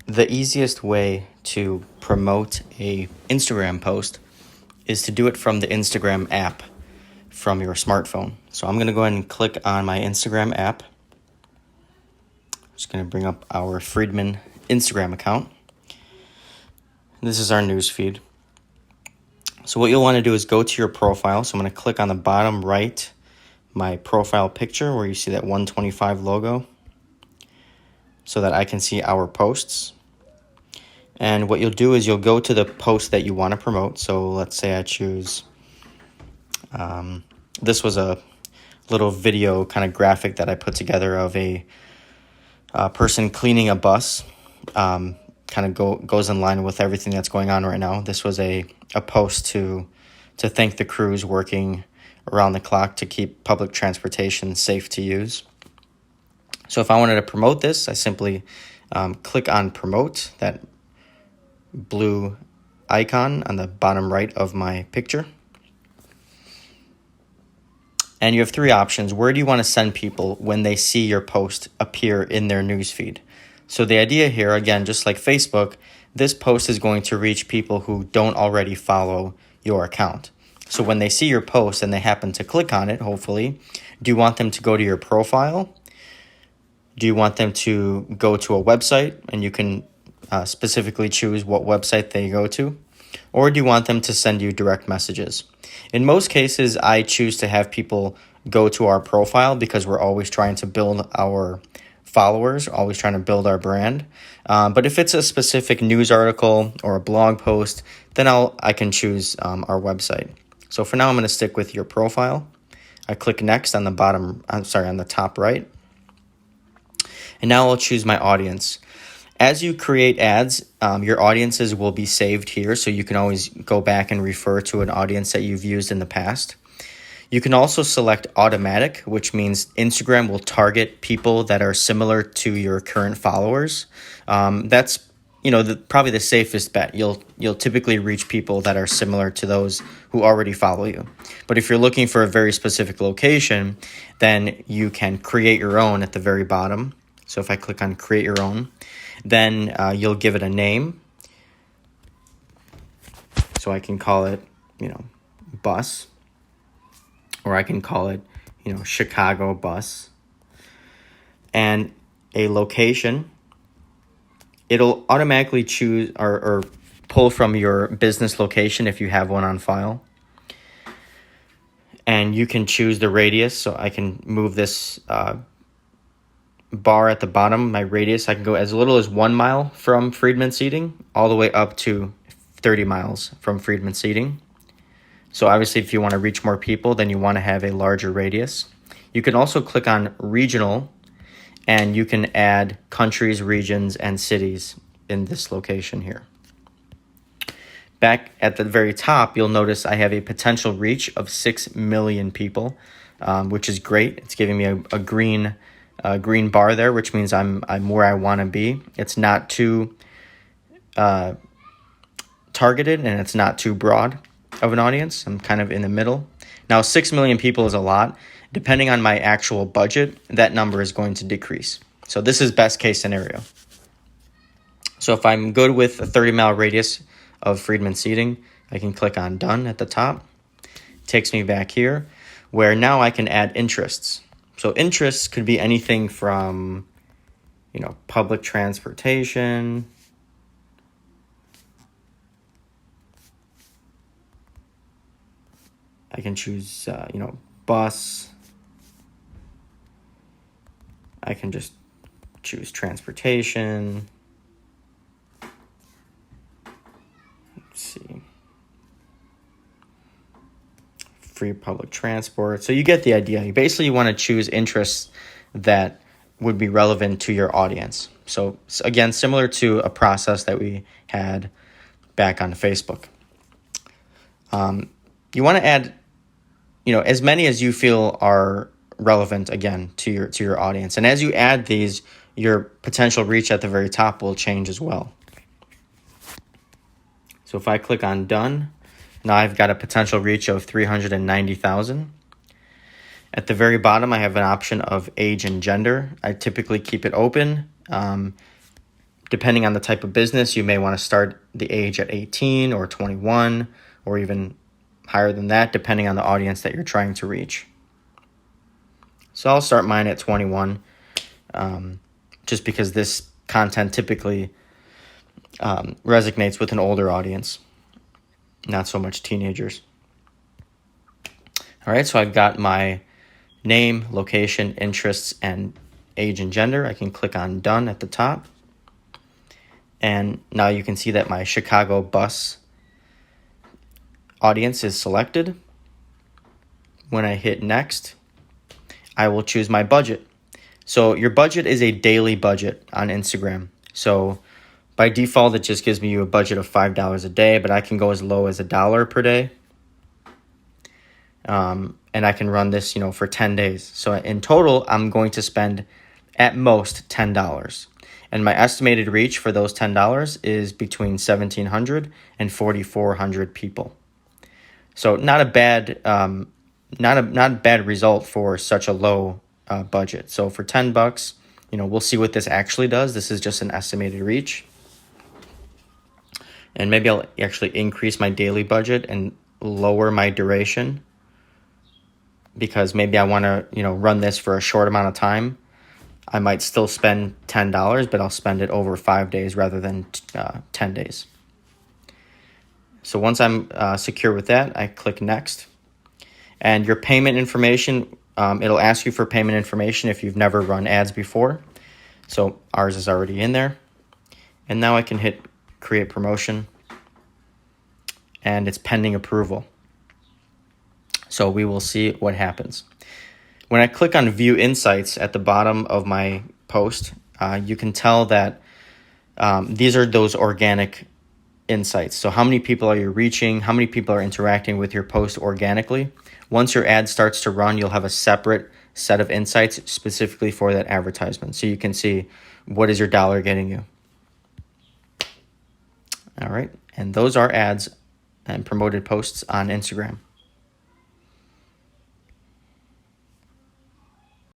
The easiest way to promote a Instagram post is to do it from the Instagram app from your smartphone. So I'm going to go ahead and click on my Instagram app. I'm just going to bring up our Friedman Instagram account. This is our news feed. So what you'll want to do is go to your profile. So I'm going to click on the bottom right, my profile picture where you see that 125 logo so that I can see our posts. And what you'll do is you'll go to the post that you want to promote. So let's say I choose, this was a little video kind of graphic that I put together of a person cleaning a bus. Kind of goes in line with everything that's going on right now. This was a post to thank the crews working around the clock to keep public transportation safe to use. So if I wanted to promote this, I simply click on promote, that blue icon on the bottom right of my picture. And you have three options. Where do you want to send people when they see your post appear in their newsfeed? So the idea here, again, just like Facebook, this post is going to reach people who don't already follow your account. So when they see your post and they happen to click on it, hopefully, do you want them to go to your profile? Do you want them to go to a website, and you can specifically choose what website they go to? Or do you want them to send you direct messages? In most cases, I choose to have people go to our profile because we're always trying to build our followers, always trying to build our brand. But if it's a specific news article or a blog post, then I can choose our website. So for now, I'm going to stick with your profile. I click next on the top right. And now I'll choose my audience. As you create ads, your audiences will be saved here, so you can always go back and refer to an audience that you've used in the past. You can also select automatic, which means Instagram will target people that are similar to your current followers. That's probably the safest bet. You'll typically reach people that are similar to those who already follow you. But if you're looking for a very specific location, then you can create your own at the very bottom. So if I click on create your own, then you'll give it a name. So I can call it, bus, or I can call it, Chicago bus. And a location, it'll automatically choose or pull from your business location if you have one on file. And you can choose the radius, so I can move this bar at the bottom, my radius. I can go as little as 1 mile from Friedman Seating all the way up to 30 miles from Friedman Seating. So obviously if you want to reach more people, then you want to have a larger radius. You can also click on regional, and you can add countries, regions, and cities in this location here. Back at the very top, you'll notice I have a potential reach of 6 million people, which is great. It's giving me a green bar there, which means I'm where I want to be. It's not too targeted, and it's not too broad of an audience. I'm kind of in the middle. Now, 6 million people is a lot. Depending on my actual budget, that number is going to decrease. So this is best case scenario. So if I'm good with a 30-mile radius of Friedman Seating, I can click on done at the top. It takes me back here, where now I can add interests. So interests could be anything from, public transportation, I can choose, bus. I can just choose transportation. Let's see. Free public transport. So you get the idea. You basically want to choose interests that would be relevant to your audience. So again, similar to a process that we had back on Facebook. You want to add, as many as you feel are relevant, again, to your audience. And as you add these, your potential reach at the very top will change as well. So if I click on done, now I've got a potential reach of 390,000. At the very bottom, I have an option of age and gender. I typically keep it open. Depending on the type of business, you may want to start the age at 18 or 21 or even higher than that, depending on the audience that you're trying to reach. So I'll start mine at 21, just because this content typically resonates with an older audience, not so much teenagers. All right, so I've got my name, location, interests, and age and gender. I can click on done at the top. And now you can see that my Chicago bus audience is selected. When I hit next, I will choose my budget. So your budget is a daily budget on Instagram. So by default, it just gives me a budget of $5 a day, but I can go as low as $1 per day. And I can run this, for 10 days. So in total, I'm going to spend at most $10. And my estimated reach for those $10 is between 1,700 and 4,400 people. So not a bad result for such a low budget. So for $10, we'll see what this actually does. This is just an estimated reach. And maybe I'll actually increase my daily budget and lower my duration, because maybe I want to, run this for a short amount of time. I might still spend $10, but I'll spend it over 5 days rather than 10 days. So once I'm secure with that, I click next. And your payment information, it'll ask you for payment information if you've never run ads before. So ours is already in there. And now I can hit create promotion, and it's pending approval. So we will see what happens. When I click on view insights at the bottom of my post, you can tell that these are those organic insights. So how many people are you reaching? How many people are interacting with your post organically? Once your ad starts to run, you'll have a separate set of insights specifically for that advertisement. So you can see, what is your dollar getting you? All right. And those are ads and promoted posts on Instagram.